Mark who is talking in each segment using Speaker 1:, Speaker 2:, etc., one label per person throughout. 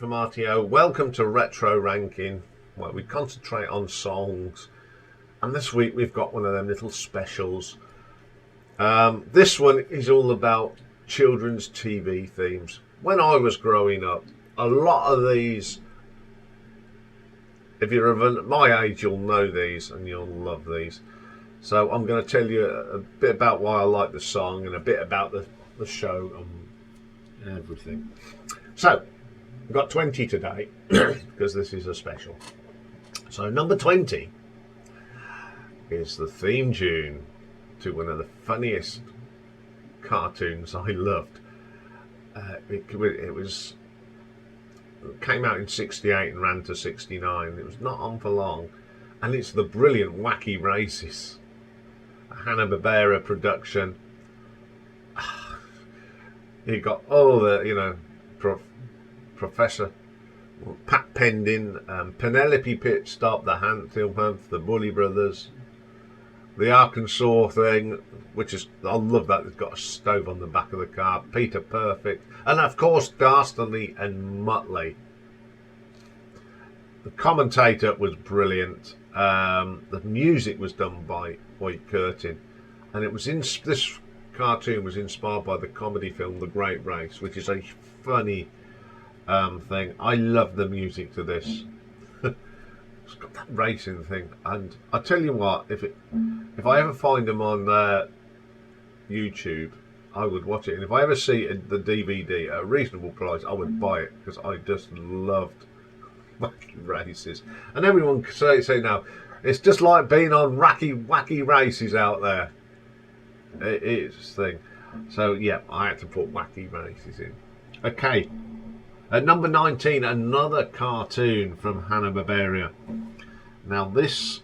Speaker 1: from RTO. Welcome to Retro Ranking, where we concentrate on songs. And this week we've got one of them little specials. This one is all about children's TV themes. When I was growing up, a lot of these, if you're of my age, you'll know these and you'll love these. So I'm going to tell you a bit about why I like the song and a bit about the show and everything. So, we've got 20 today, because this is a special. So, number 20 is the theme tune to one of the funniest cartoons I loved. It came out in 68 and ran to 69. It was not on for long. And it's the brilliant Wacky Races, a Hanna-Barbera production. You got all the, Professor Pat Pending, Penelope Pitstop, the Handfield, the Bully Brothers, the Arkansas thing, which is, I love that, it's got a stove on the back of the car, Peter Perfect, and of course Dastardly and Muttley. The commentator was brilliant. The music was done by Hoyt Curtin, and it was this cartoon was inspired by the comedy film The Great Race, which is a funny thing. I love the music to this. It's got that racing thing, and I tell you what, if I ever find them on YouTube, I would watch it, and if I ever see the DVD at a reasonable price, I would buy it, because I just loved Wacky Races. And everyone say now, it's just like being on wacky races out there. It is this thing. So yeah, I had to put Wacky Races in. Okay. At number 19, another cartoon from Hanna-Barbera. Now this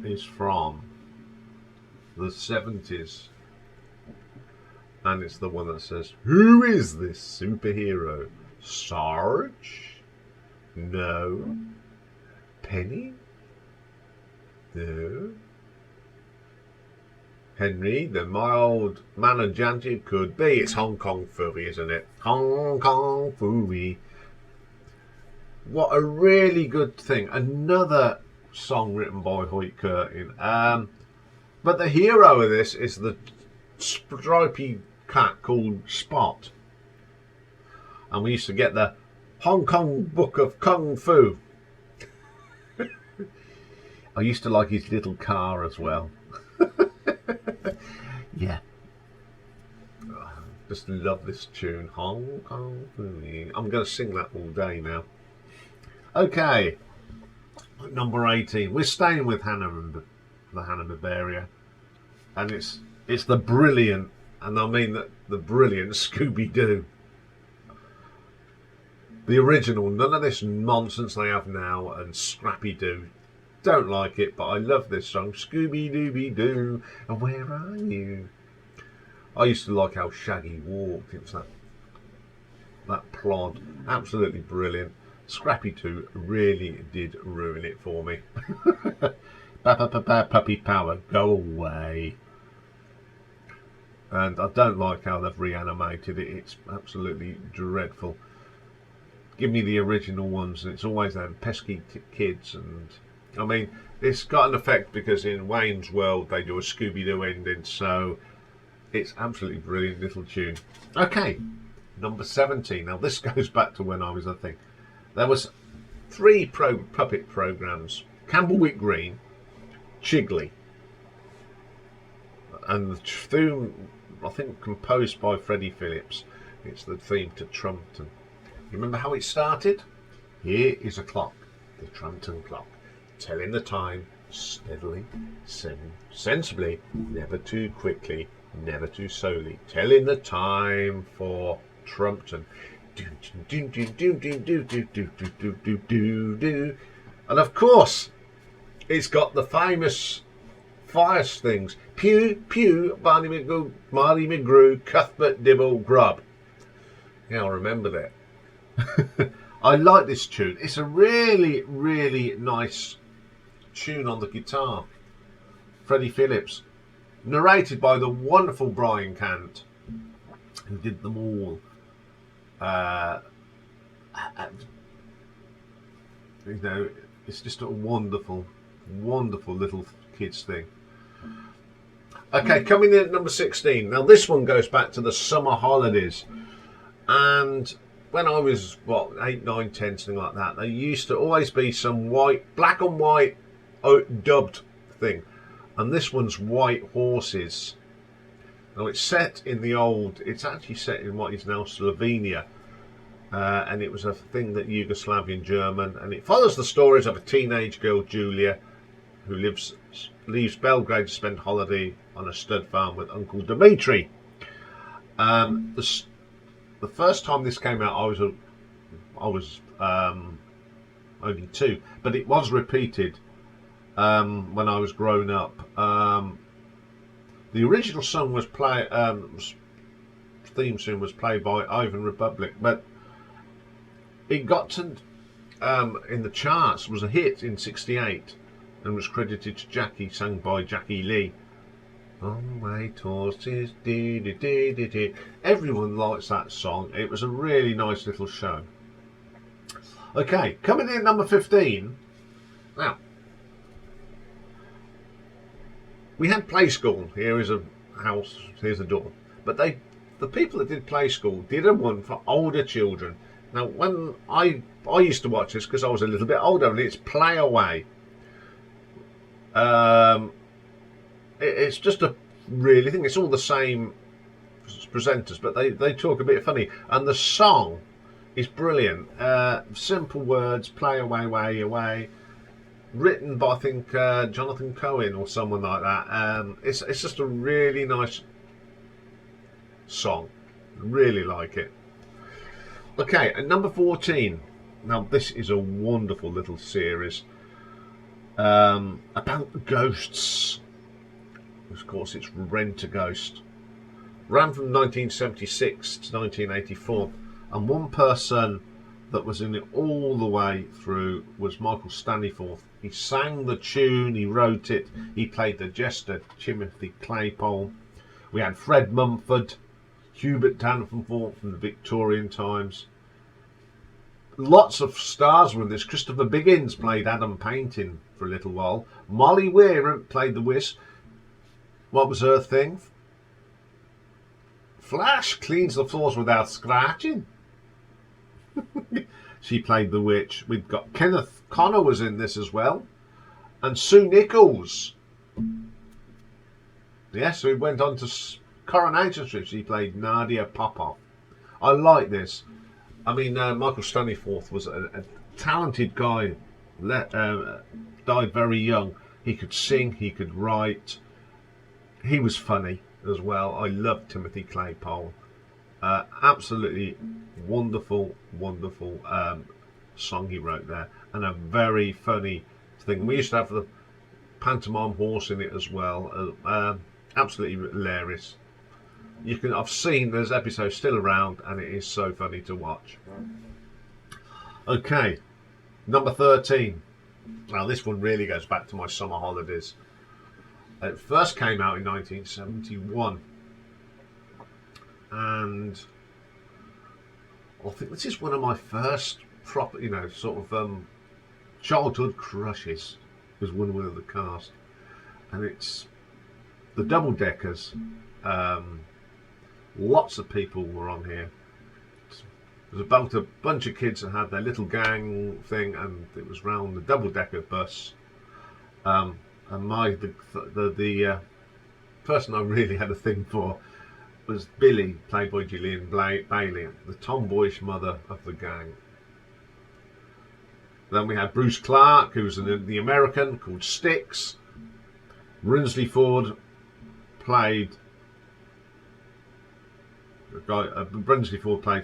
Speaker 1: is from the 70s. And it's the one that says, "Who is this superhero? Sarge? No. Penny? No. Henry, the mild managant could be." It's Hong Kong Phooey, isn't it? Hong Kong Phooey. What a really good thing. Another song written by Hoyt Curtin. But the hero of this is the stripy cat called Spot. And we used to get the Hong Kong Book of Kung Fu. I used to like his little car as well. Yeah. Just love this tune. Hong Kong Phooey. I'm going to sing that all day now. Okay. Number 18. We're staying with the Hanna-Barbera. And it's the brilliant, and I mean the brilliant Scooby-Doo. The original. None of this nonsense they have now and Scrappy-Doo. Don't like it, but I love this song. Scooby-Dooby-Doo, and where are you? I used to like how Shaggy walked. It was that plod. Absolutely brilliant. Scrappy 2 really did ruin it for me. Puppy power, go away. And I don't like how they've reanimated it. It's absolutely dreadful. Give me the original ones, and it's always them pesky kids. And I mean, it's got an effect because in Wayne's World they do a Scooby-Doo ending, so it's absolutely brilliant little tune. Okay, number 17. Now this goes back to when I was, I think, there was 3 puppet programs: Campbellwick Green, Chigley, and the theme, I think, composed by Freddie Phillips. It's the theme to Trumpton. Remember how it started? Here is a clock, the Trumpton clock, telling the time steadily, sensibly, never too quickly, never too slowly, telling the time for Trumpton. And of course, it's got the famous fire things: pew, pew, Barney McGrew, Marley McGrew, Cuthbert Dibble, Grub. Yeah, I remember that. I like this tune. It's a really, really nice tune on the guitar. Freddie Phillips, narrated by the wonderful Brian Cant, who did them all. you know, it's just a wonderful, wonderful little kids thing. Okay, coming in at number 16. Now this one goes back to the summer holidays, and when I was 8, 9, 10, something like that, there used to always be some black and white dubbed thing, and this one's White Horses. Now it's set in it's actually set in what is now Slovenia, and it was a thing that Yugoslavian German, and it follows the stories of a teenage girl, Julia, who leaves Belgrade to spend holiday on a stud farm with Uncle Dimitri. The first time this came out, I was only 2, but it was repeated when I was grown up. The original song was theme tune was played by Ivan Republic, but it got to in the charts, was a hit in '68, and was credited to Jackie, sung by Jackie Lee. On white horses, dee dee dee dee dee. Everyone likes that song. It was a really nice little show. Okay, coming in at number 15. Now, we had Play School. Here is a house, here's a door. But the people that did Play School did a one for older children. Now, when I used to watch this because I was a little bit older, and it's Play Away. It's just a really thing. It's all the same presenters, but they talk a bit funny, and the song is brilliant. Simple words, play away, way away. Written by, I think, Jonathan Cohen or someone like that. It's just a really nice song. Really like it. Okay, at number 14. Now this is a wonderful little series about ghosts. Of course, it's Rent-A-Ghost. Ran from 1976 to 1984, and one person that was in it all the way through was Michael Staniforth. He sang the tune, he wrote it, he played the jester Timothy Claypole. We had Fred Mumford, Hubert Danforth from the Victorian times. Lots of stars were in this. Christopher Biggins played Adam Painting for a little while. Molly Weir played the Wisp. What was her thing? Flash cleans the floors without scratching. She played the witch. We've got Kenneth Connor was in this as well, and Sue Nichols. Yes, we went on to Coronation Street. She played Nadia Popov. I like this. I mean, Michael Staniforth was a talented guy. Died very young. He could sing. He could write. He was funny as well. I loved Timothy Claypole. Absolutely wonderful, wonderful song he wrote there, and a very funny thing. We used to have the pantomime horse in it as well. Absolutely hilarious. I've seen there's episodes still around, and it is so funny to watch. Okay, number 13. Now this one really goes back to my summer holidays. It first came out in 1971, and I think this is one of my first proper, sort of childhood crushes. Was one of the cast, and it's the Double Deckers. Lots of people were on here. It was about a bunch of kids that had their little gang thing, and it was round the double decker bus. And the person I really had a thing for was Billy, played by Gillian Bailey, the tomboyish mother of the gang. Then we had Bruce Clark, who was the American, called Styx. Brinsley Ford played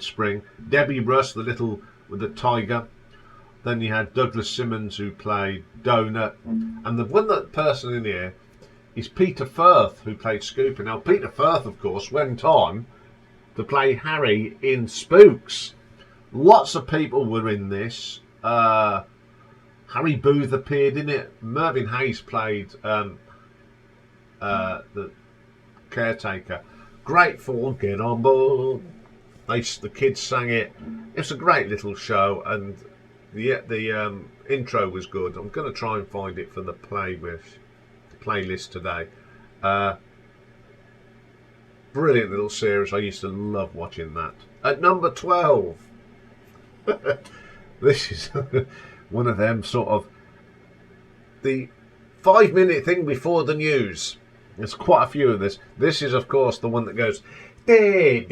Speaker 1: Spring. Debbie Russ, the little with the tiger. Then you had Douglas Simmons, who played Donut, and the person in here is Peter Firth, who played Scooper. Now Peter Firth, of course, went on to play Harry in Spooks. Lots of people were in this. Harry Booth appeared in it. Mervyn Hayes played the caretaker. Great for Get On Board. The kids sang it. It's a great little show, and the intro was good. I'm going to try and find it for the playlist today. Brilliant little series. I used to love watching that. At number 12, this is one of them sort of the 5-minute thing before the news. There's quite a few of this. This is, of course, the one that goes. It's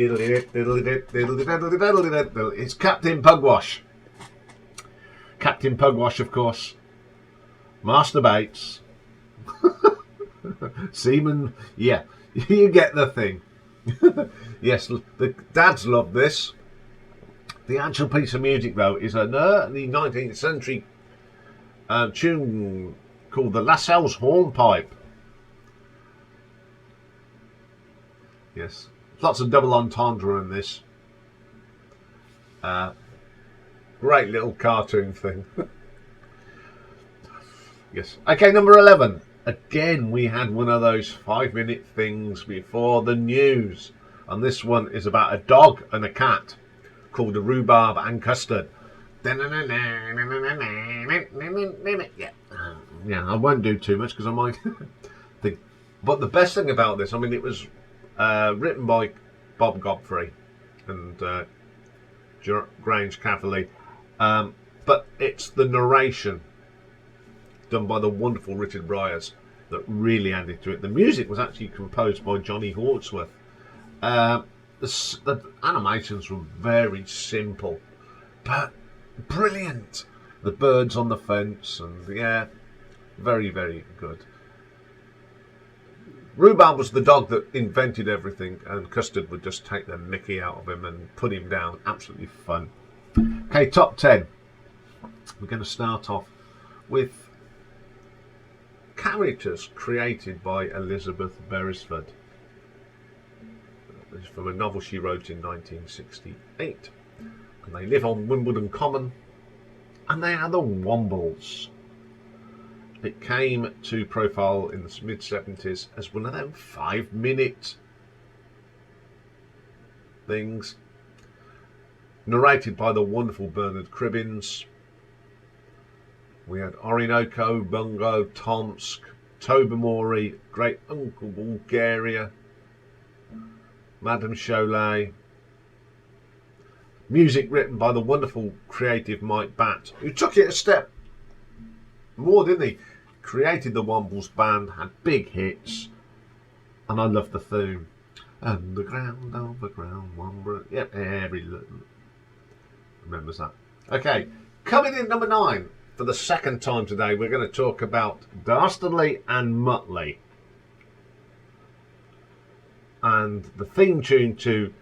Speaker 1: Captain Pugwash. Captain Pugwash, of course. Masturbates. Seaman. Yeah, you get the thing. Yes, the dads love this. The actual piece of music, though, is an early 19th century tune called the Lascelles Hornpipe. Yes, lots of double entendre in this. Great little cartoon thing. Yes. Okay, number 11. Again, we had one of those 5-minute things before the news. And this one is about a dog and a cat called a Rhubarb and Custard. Yeah, I won't do too much because I might think. But the best thing about this, I mean, it was written by Bob Godfrey and Grange Cavalier. But it's the narration done by the wonderful Richard Briers that really added to it. The music was actually composed by Johnny Hawksworth. The animations were very simple, but brilliant. The birds on the fence, and yeah, very, very good. Rhubarb was the dog that invented everything, and Custard would just take the mickey out of him and put him down. Absolutely fun. Okay, top 10. We're going to start off with characters created by Elizabeth Beresford. This is from a novel she wrote in 1968. And they live on Wimbledon Common, and they are the Wombles. It came to profile in the mid-70s as one of them 5-minute things. Narrated by the wonderful Bernard Cribbins. We had Orinoco, Bungo, Tomsk, Tobermory, Great Uncle Bulgaria, Madame Cholet. Music written by the wonderful creative Mike Batt, who took it a step more, didn't he? Created the Wombles band, had big hits, and I love the theme. Underground, overground, Womble. Yep, every remembers that. Okay, coming in number 9. For the second time today, we're going to talk about Dastardly and Muttley. And the theme tune to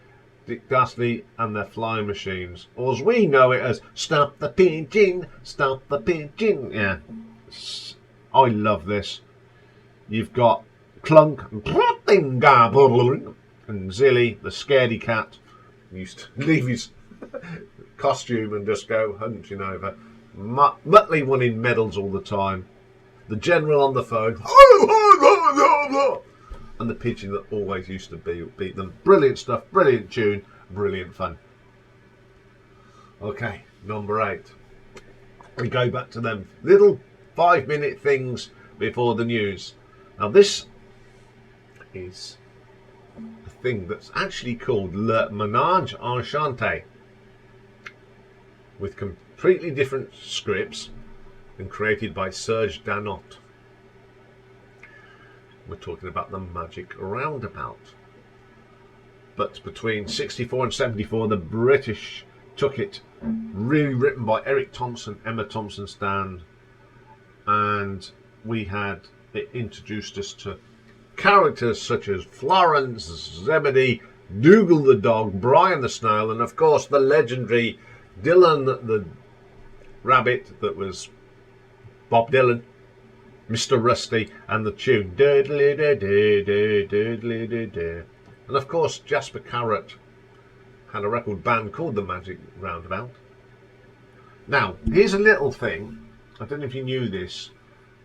Speaker 1: Dick Dastardly and their Flying Machines, or as we know it as Stop the Pigeon, Stop the Pigeon. Yeah, I love this. You've got Clunk and Zilly, the scaredy cat, used to leave his costume and just go hunting over. Muttley winning medals all the time. The general on the phone. And the pigeon that always used to beat them. Brilliant stuff, brilliant tune, brilliant fun. Okay, number 8. We go back to them little 5-minute things before the news. Now this is a thing that's actually called Le Ménage Enchanté, with completely different scripts and created by Serge Danot. We're talking about the Magic Roundabout. But between 64 and 74, the British took it, really written by Eric Thompson, Emma Thompson-Stan, and we had it introduced us to characters such as Florence, Zebedee, Dougal the dog, Brian the snail, and of course the legendary Dylan the rabbit that was Bob Dylan, Mr. Rusty, and the tune. And of course Jasper Carrot had a record band called the Magic Roundabout. Now, here's a little thing, I don't know if you knew this,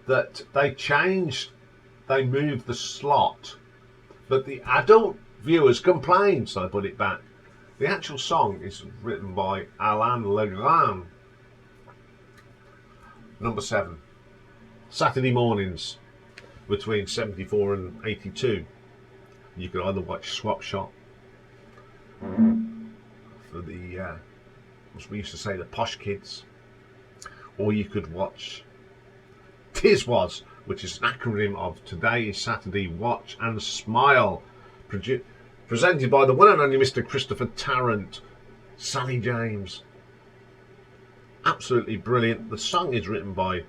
Speaker 1: that they moved the slot, but the adult viewers complained, so I put it back. The actual song is written by Alain Legrand. Number 7. Saturday mornings between 74 and 82. You could either watch Swap Shop for the, as we used to say, the posh kids, or you could watch Tis Was, which is an acronym of Today is Saturday, Watch and Smile, presented by the one and only Mr. Christopher Tarrant, Sally James. Absolutely brilliant. The song is written by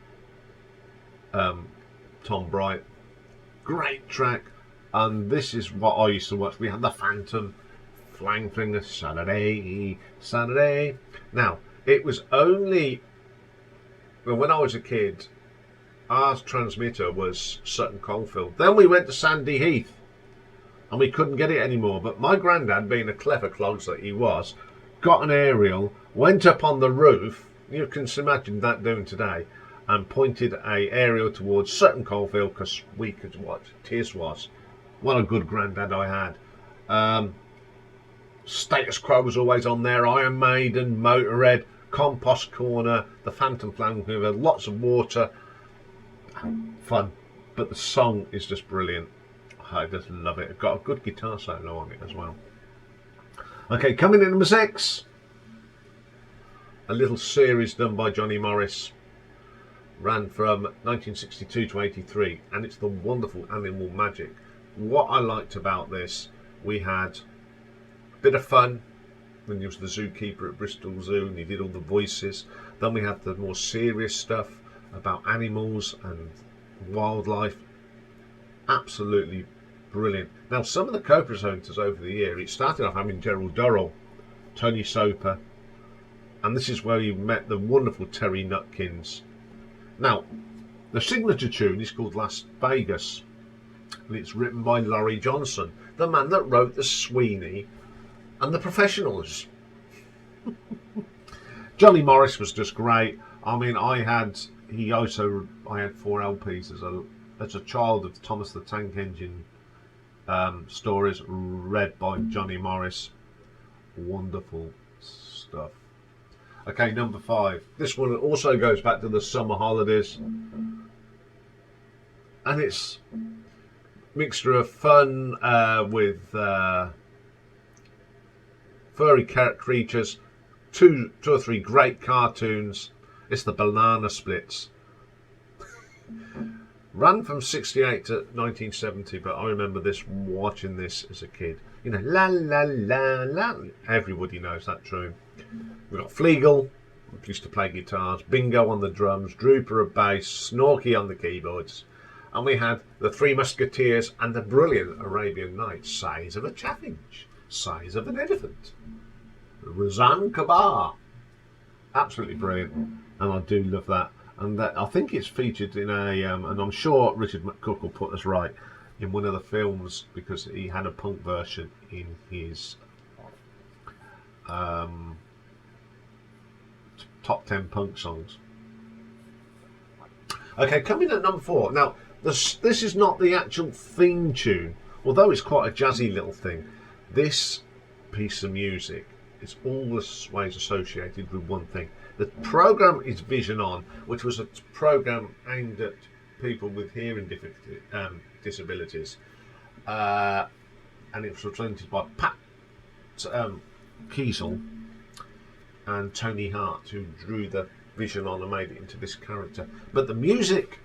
Speaker 1: Tom Bright. Great track. And this is what I used to watch. We had The Phantom, Flang Flinger, Saturday, Saturday. Now, it was only when I was a kid, our transmitter was Sutton Coldfield. Then we went to Sandy Heath and we couldn't get it anymore. But my granddad, being a clever clogs that he was, got an aerial, went up on the roof, you can imagine that doing today, and pointed a aerial towards Sutton Coldfield because we could watch Tis Was. What a good granddad I had. Status Quo was always on there, Iron Maiden, Motorhead, Compost Corner, The Phantom Flamethrower, lots of water. Fun. But the song is just brilliant. I just love it. It's got a good guitar solo on it as well. Okay, coming in number 6. A little series done by Johnny Morris. Ran from 1962 to 83, and it's the wonderful Animal Magic. What I liked about this, we had a bit of fun when he was the zookeeper at Bristol Zoo and he did all the voices. Then we had the more serious stuff about animals and wildlife. Absolutely brilliant. Now, some of the co-presenters over the year, it started off having Gerald Durrell, Tony Soper, and this is where you met the wonderful Terry Nutkins. Now, the signature tune is called Las Vegas, and it's written by Laurie Johnson, the man that wrote The Sweeney and The Professionals. Johnny Morris was just great. I mean, I had 4 LPs as a child of Thomas the Tank Engine stories read by Johnny Morris. Wonderful stuff. Okay, number 5. This one also goes back to the summer holidays, and it's a mixture of fun with furry creatures, two or three great cartoons. It's the Banana Splits. Ran from 68 to 1970, but I remember watching this as a kid. You know, la la la la. Everybody knows that tune. We've got Fleagle, who used to play guitars, Bingo on the drums, Drooper of bass, Snorky on the keyboards. And we had the Three Musketeers and the brilliant Arabian Nights, size of a chaffinch, size of an elephant. Razan Kabar. Absolutely brilliant. And I do love that. And that, I think it's featured in a, and I'm sure Richard McCook will put us right, in one of the films, because he had a punk version in his top 10 punk songs. Okay, coming at number 4. Now, this is not the actual theme tune, although it's quite a jazzy little thing. This piece of music is always associated with one thing. The programme is Vision On, which was a programme aimed at people with hearing disabilities. And it was presented by Pat Kiesel and Tony Hart, who drew the Vision On and made it into this character. But the music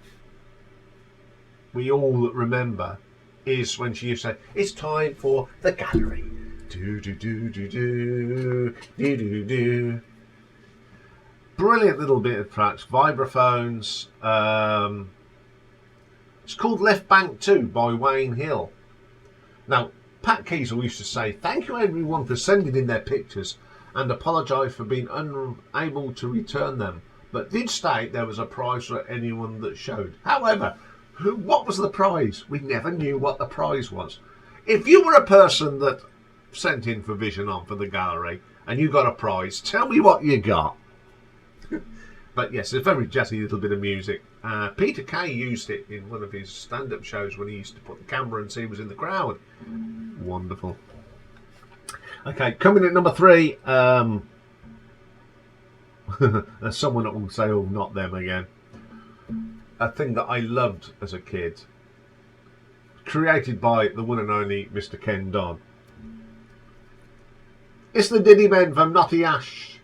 Speaker 1: we all remember is when she used to say, "It's time for the gallery." Do do do do do do do do. Brilliant little bit of tracks, vibraphones. It's called Left Bank 2 by Wayne Hill. Now, Pat Kiesel used to say, "Thank you everyone for sending in their pictures and apologise for being unable to return them, but did state there was a prize for anyone that showed. However, what was the prize? We never knew what the prize was. If you were a person that sent in for Vision On for the gallery and you got a prize, tell me what you got." But yes, it's a very jazzy little bit of music. Peter Kay used it in one of his stand-up shows when he used to put the camera and see who was in the crowd. Wonderful. Okay, coming at number 3. There's someone that will say, "Oh, not them again." A thing that I loved as a kid, created by the one and only Mr. Ken Don. It's the Diddy Men from Notty Ash,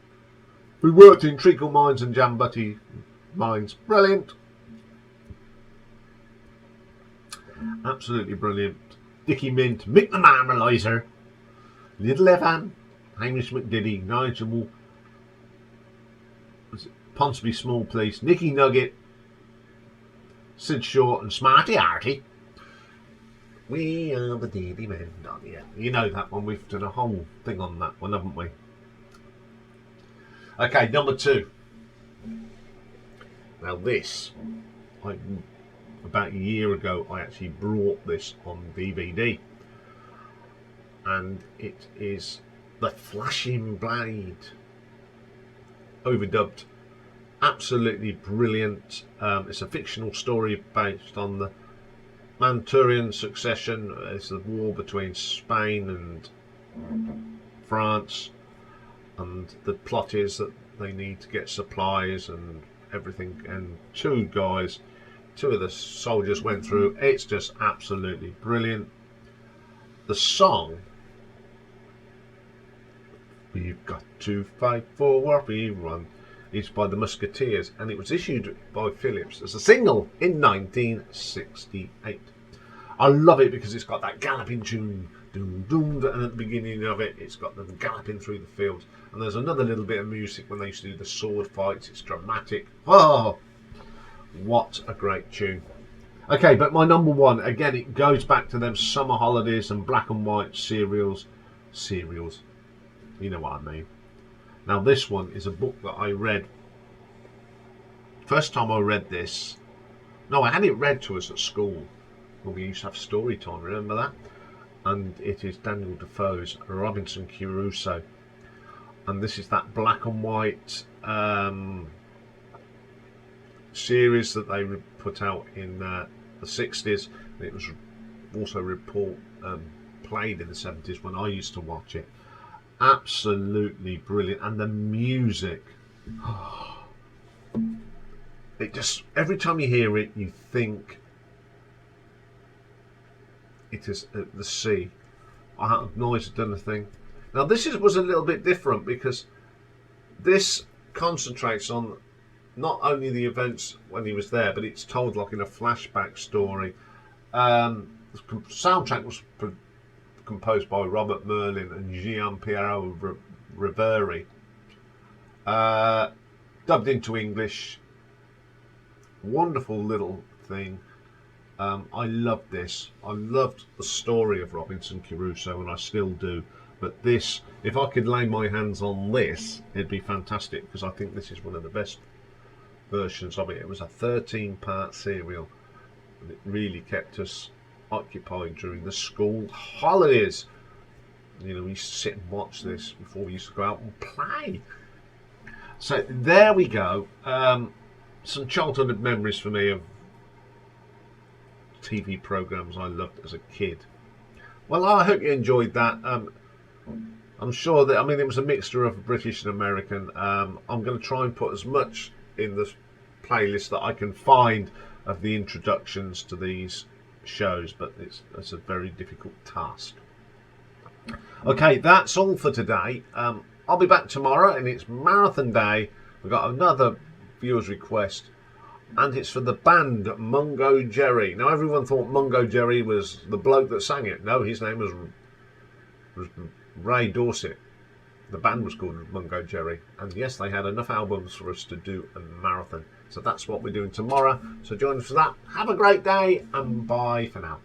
Speaker 1: who worked in treacle mines and Jambutty mines. Brilliant. Absolutely brilliant. Dickie Mint, Mick the Marmalizer, Little Evan, Hamish McDiddy, Nigel Ponsonby Small Police, Nicky Nugget, Sid Short and Smarty Arty. We are the Diddy Men. Oh, yeah. You know that one. We've done a whole thing on that one, haven't we? Okay, number 2. Now this, about a year ago, I actually brought this on DVD. And it is The Flashing Blade. Overdubbed. Absolutely brilliant. It's a fictional story based on the Manchurian succession. It's the war between Spain and France, and the plot is that they need to get supplies and everything, and two of the soldiers went through. It's just absolutely brilliant. The song, "We've got to fight for what we run," is by the Musketeers, and it was issued by Philips as a single in 1968. I love it because it's got that galloping tune, doom, doom, and at the beginning of it, it's got them galloping through the fields. And there's another little bit of music when they used to do the sword fights. It's dramatic. Oh, what a great tune. Okay, but my number 1, again, it goes back to them summer holidays and black and white serials. You know what I mean. Now this one is a book that I read. First time I read this, no, I had it read to us at school when we used to have story time, remember that? And it is Daniel Defoe's Robinson Crusoe. And this is that black and white series that they put out in the 60s. It was also played in the 70s when I used to watch it. Absolutely brilliant. And the music, it just, every time you hear it, you think it is the sea. I have noise done a thing. Now this was a little bit different because this concentrates on not only the events when he was there, but it's told like in a flashback story. The soundtrack was composed by Robert Merlin and Gian Piero Riveri. Dubbed into English. Wonderful little thing. I loved this. I loved the story of Robinson Crusoe, and I still do. But this, if I could lay my hands on this, it'd be fantastic, because I think this is one of the best versions of it. It was a 13-part serial, and it really kept us occupied during the school holidays. You know, we used to sit and watch this before we used to go out and play. So there we go. Some childhood memories for me of TV programs I loved as a kid. Well, I hope you enjoyed that. I'm sure that, I mean, it was a mixture of British and American. I'm going to try and put as much in the playlist that I can find of the introductions to these shows, but it's a very difficult task. Okay, that's all for today. I'll be back tomorrow, and it's Marathon Day. We've got another viewer's request, and it's for the band Mungo Jerry. Now, everyone thought Mungo Jerry was the bloke that sang it. No, his name was Ray Dorset. The band was called Mungo Jerry, and yes, they had enough albums for us to do a marathon. So that's what we're doing tomorrow. So join us for that. Have a great day, and bye for now.